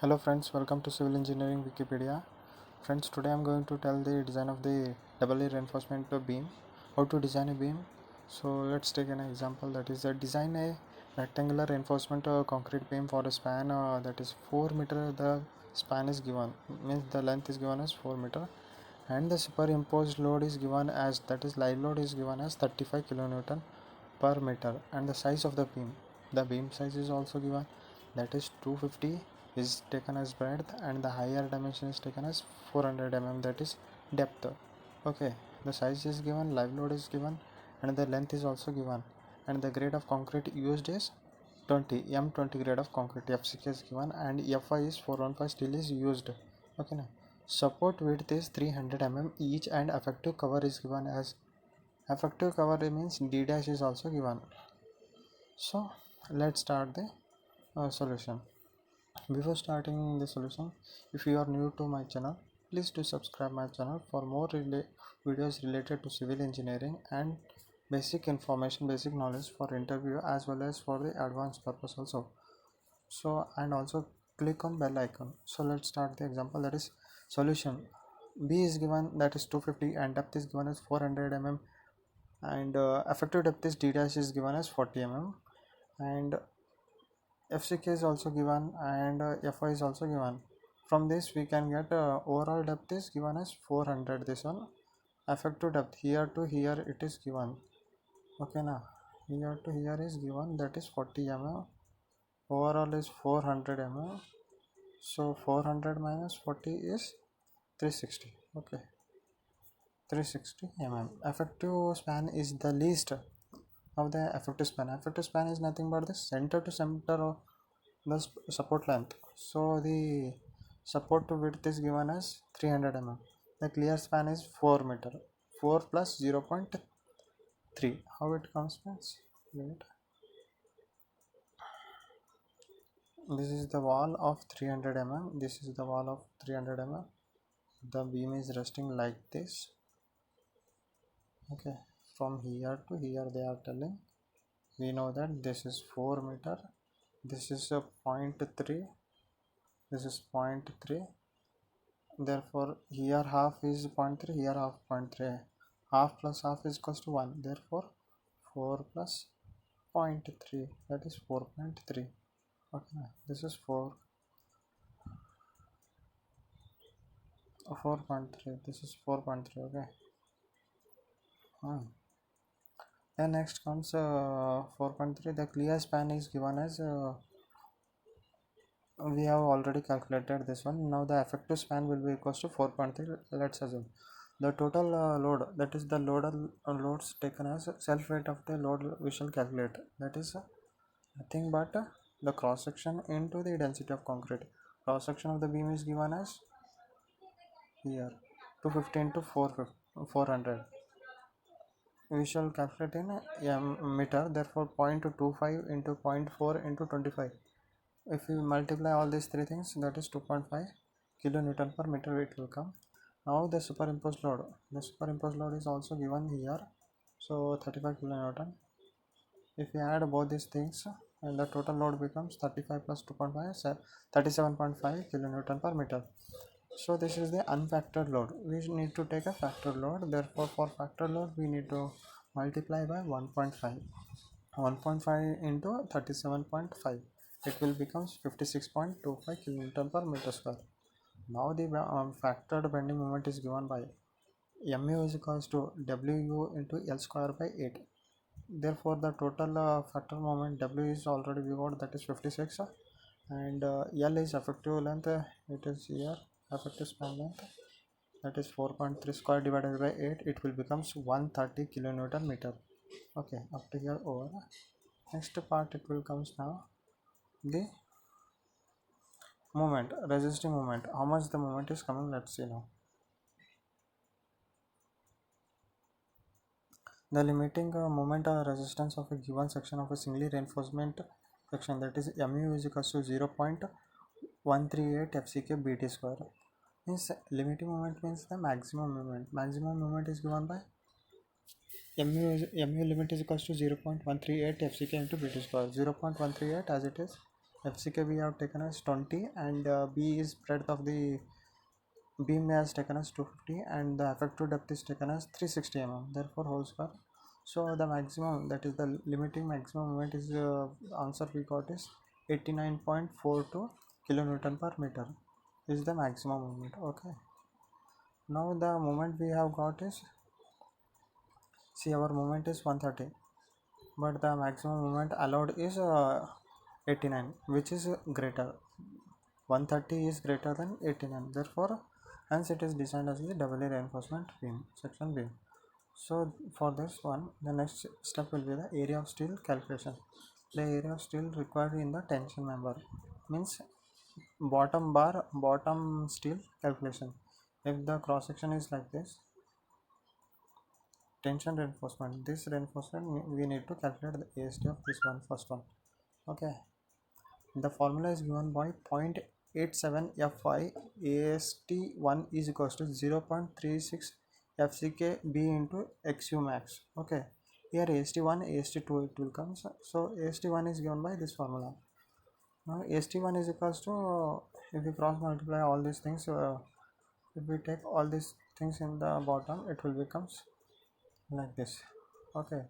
Hello friends, welcome to Civil Engineering Wikipedia. Friends, today I'm going to tell the design of the double reinforcement beam. How to design a beam. So let's take an example, that is design a rectangular reinforcement concrete beam for a span that is 4 meter. The span is given, means the length is given as 4 meter, and the superimposed load is given as, that is live load is given as 35 kilonewton per meter, and the size of the beam size is also given, that is 250 is taken as breadth, and the higher dimension is taken as 400 that is depth. Okay, the size is given, live load is given, and the length is also given, and the grade of concrete used is 20 M20 grade of concrete. FCK is given, and FI is 415 steel is used. Okay, now support width is 300 each, and effective cover is given as, effective cover means D dash is also given. So let's start the solution. Before starting the solution, if you are new to my channel, please do subscribe my channel for more videos related to civil engineering and basic information, basic knowledge for interview as well as for the advanced purpose also. So, and also click on bell icon. So let's start the example, that is solution. B is given, that is 250, and depth is given as 400 and effective depth is D dash is given as 40 and FCK is also given, and FI is also given. From this we can get overall depth is given as 400. This one, effective depth here to here it is given. Okay, now here to here is given, that is 40 overall is 400 so 400 minus 40 is 360. Okay, 360 effective span is the least of the effective span. Effective span is nothing but the center to center of the support length. So the support to width is given as 300 The clear span is 4 meter. 4 plus 0.3. How it comes, means, wait. This is the wall of 300 This is the wall of 300 The beam is resting like this. Okay, from here to here they are telling. We know that this is 4 meter. This is a 0.3. This is 0.3. Therefore here half is 0.3, here half 0.3. Half plus half is equals to 1. Therefore 4 plus 0.3, that is 4.3. Okay, this is 4.3. This is 4.3. Okay. Then next comes 4.3. The clear span is given as we have already calculated this one. Now the effective span will be equals to 4.3. Let's assume the total load, that is the loads taken as self weight of the load we shall calculate, that is nothing but the cross section into the density of concrete. Cross section of the beam is given as here 250 into 400. We shall calculate in meter, therefore 0.25 into 0.4 into 25. If we multiply all these three things, that is 2.5 kilonewton per meter it will come. Now the superimposed load. The superimposed load is also given here. So 35 kilonewton. If we add both these things, and the total load becomes 35 plus 2.5, 37.5 kilonewton per meter. So this is the unfactored load. We need to take a factor load. Therefore, for factor load, we need to multiply by 1.5. 1.5 into 37.5. It will becomes 56.25 kilonewton per meter square. Now the factored bending moment is given by mu is equals to wu into L square by 8. Therefore the total factor moment W is already we got, that is 56, and L is effective length, it is here effective span length, that is 4.3 square divided by 8, it will becomes 130 kilonewton meter. Okay, up to here over. Next part it will comes now the moment, resisting moment. How much the moment is coming, let's see now. The limiting moment or resistance of a given section of a singly reinforcement section, that is mu is equals to 0.138 FCK BT square. Means limiting moment means the maximum moment. Maximum moment is given by mu limit is equals to 0.138 FCK into BT square. 0.138 as it is FCK we have taken as 20, and B is breadth of the beam has taken as 250, and the effective depth is taken as 360 mm, therefore whole square. So the maximum, that is the limiting maximum moment, is answer we got is 89.42 kilonewton per meter is the maximum moment. Okay, now the moment we have got is, see, our moment is 130, but the maximum moment allowed is 89, which is greater. 130 is greater than 89, therefore hence it is designed as the doubly reinforcement beam, section beam. So for this one, the next step will be the area of steel calculation. The area of steel required in the tension member means bottom bar, bottom steel calculation. If the cross section is like this, tension reinforcement, this reinforcement we need to calculate the AST of this one, first one. Okay, the formula is given by 0.87 Fi AST1 is equals to 0.36 FCK B into XU max. Okay, here AST1, AST2 it will come. So AST1 is given by this formula. Now AST1 is equals to, if we cross multiply all these things, if we take all these things in the bottom, it will becomes like this. Okay,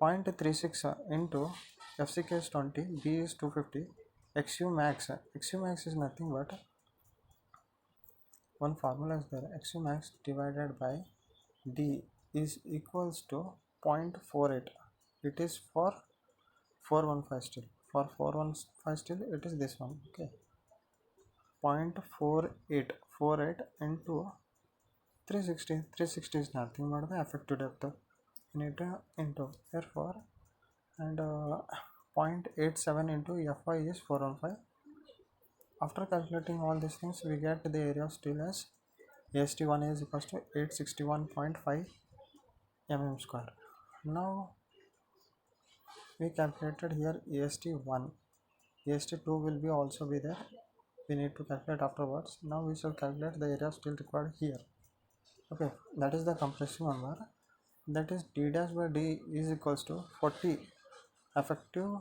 0.36 into FCK is 20, B is 250, XU max. XU max is nothing but one formula is there. XU max divided by D is equals to 0.48. It is for 415 steel. For 415 steel, it is this one. Okay, 0.4848 into 360. 360 is nothing but the effective depth. We need to into, therefore, and 0.87 into Fi is 415. After calculating all these things, we get the area of steel as AST1 is equals to 861.5 mm square. Now we calculated here AST1. AST2 will be also be there. We need to calculate afterwards. Now we shall calculate the area of steel required here. Okay, that is the compressive member. That is D dash by D is equals to 40. Effective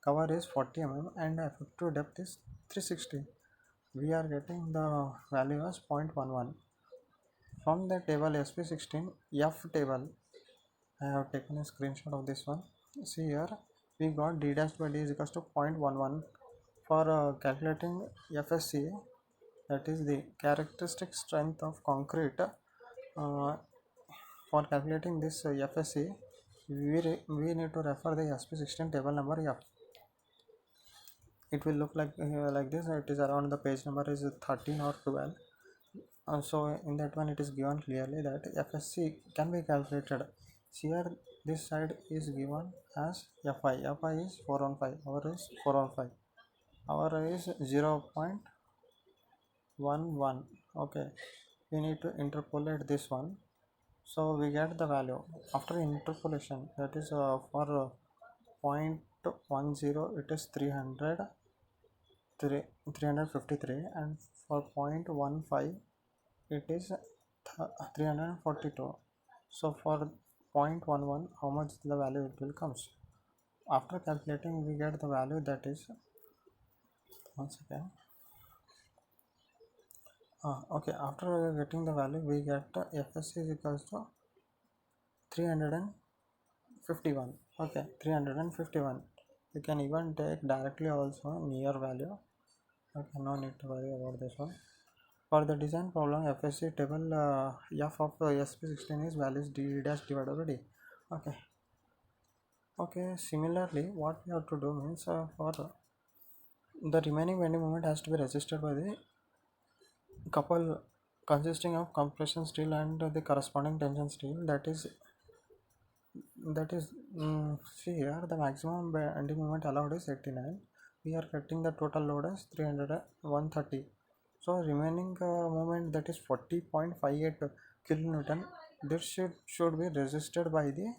cover is 40 mm and effective depth is 360. We are getting the value as 0.11 from the table SP16 F table. I have taken a screenshot of this one. See here, we got D dash by D is equals to 0.11 for calculating FSC, that is the characteristic strength of concrete. For calculating this FSC, we need to refer the SP16 table number F. It will look like this. It is around the page number is 13 or 12. So in that one it is given clearly that FSC can be calculated. Here this side is given as Fi. Fi is 415. Our is 415. Our is 0.11. Okay, we need to interpolate this one. So we get the value after interpolation, that is for 0.10 it is 353, and for 0.15 it is 342. So for 0.11 how much the value it will comes. After calculating we get the value, that is, once again, okay, after getting the value we get FSC is equals to 351. Okay, 351. You can even take directly also near value. Okay, no need to worry about this one. For the design problem, FSC table F of SP16 is values D dash divided by D. Okay. Okay, similarly what we have to do means for the remaining bending moment has to be resisted by the couple consisting of compression steel and the corresponding tension steel, that is see here the maximum bending moment allowed is 89. We are getting the total load as 130. So remaining moment, that is 40.58 kilonewton, this should be resisted by the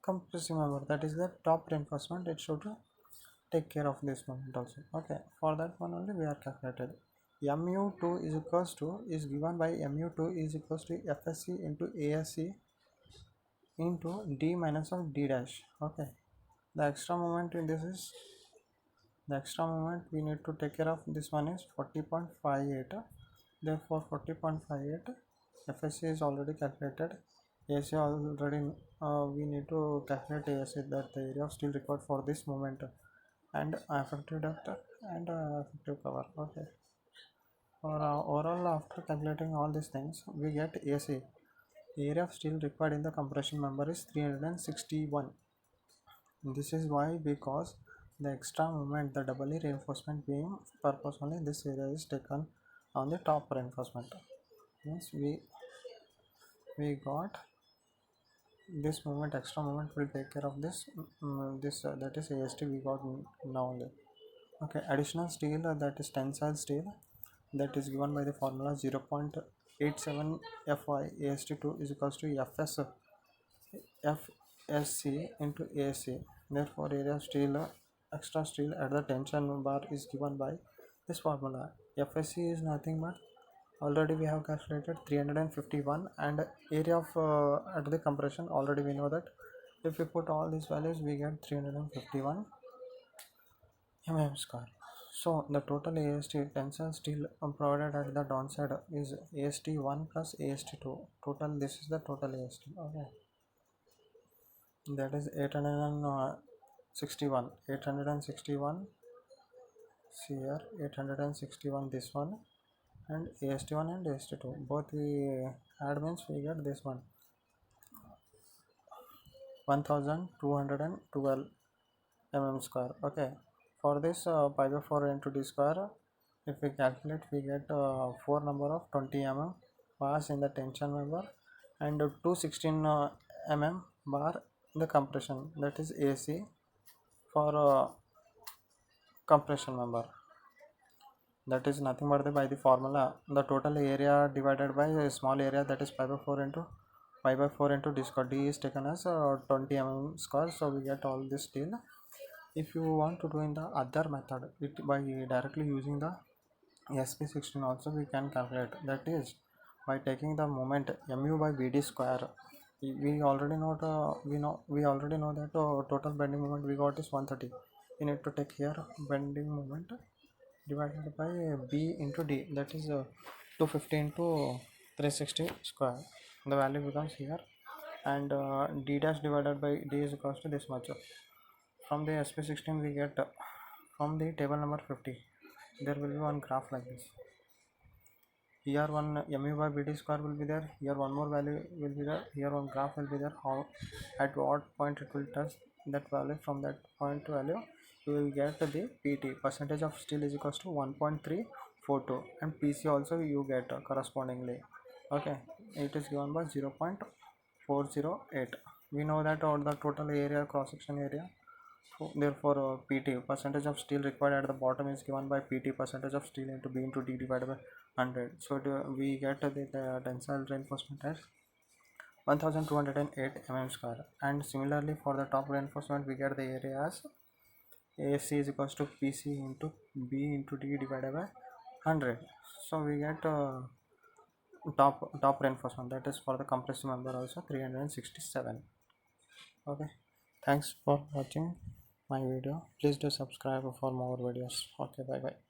compressive member, that is the top reinforcement. It should take care of this moment also. Okay, for that one only we are calculated. Mu2 is equals to is given by Mu2 is equals to FSC into ASC into D minus of D dash. Okay, the extra moment in this is The extra moment we need to take care of this one is 40.58. Therefore 40.58 FSC is already calculated. AC already we need to calculate AC, that the area of steel required for this moment, and effective depth and effective cover. Okay. For overall, after calculating all these things, we get AC. The area of steel required in the compression member is 361. This is why, because the extra moment, the doubly reinforcement beam purpose only, this area is taken on the top reinforcement. Means we got this moment, extra moment will take care of this. That is AST we got now only. Okay, additional steel, that is tensile steel, that is given by the formula 0.87 Fy AST2 is equals to FSC into AC. Therefore, area of steel, extra steel at the tension bar is given by this formula. FSC is nothing but, already we have calculated 351, and area of at the compression already we know that if we put all these values we get 351 mm square. So the total AST tensile steel provided at the downside is AST1 plus AST2. Total, this is the total AST. Okay, that is 861 here, 861 this one, and AST1 and AST2 both we add means we get this one 1212 mm square. Okay, for this pi by 4 into d square, if we calculate we get 4 number of 20 mm bars in the tension member and 216 mm bar in the compression, that is AC for compression member. That is nothing but by the formula, the total area divided by a small area, that is pi by 4 into d square. D is taken as 20 mm square, so we get all this steel. If you want to do in the other method, by directly using the SP16 also we can calculate, that is by taking the moment mu by bd square. We already know that total bending moment we got is 130. We need to take here bending moment divided by b into d, that is 250 into 360 square. The value becomes here, and d dash divided by d is equals to this much. From the SP16 we get from the table number 50, there will be one graph like this. Here one mu by bd square will be there, here one more value will be there, here one graph will be there, how at what point it will touch that value. From that point to value you will get the PT, percentage of steel is equals to 1.342, and PC also you get correspondingly. Okay, it is given by 0.408. We know that the total area, cross section area. So therefore PT, percentage of steel required at the bottom, is given by PT, percentage of steel into B into D divided by 100. So we get the tensile reinforcement as 1208 mm square. And similarly for the top reinforcement we get the area as AC is equals to PC into B into D divided by 100. So we get top reinforcement, that is for the compressive member also 367. Okay, thanks for watching my video. Please do subscribe for more videos. Okay, bye bye.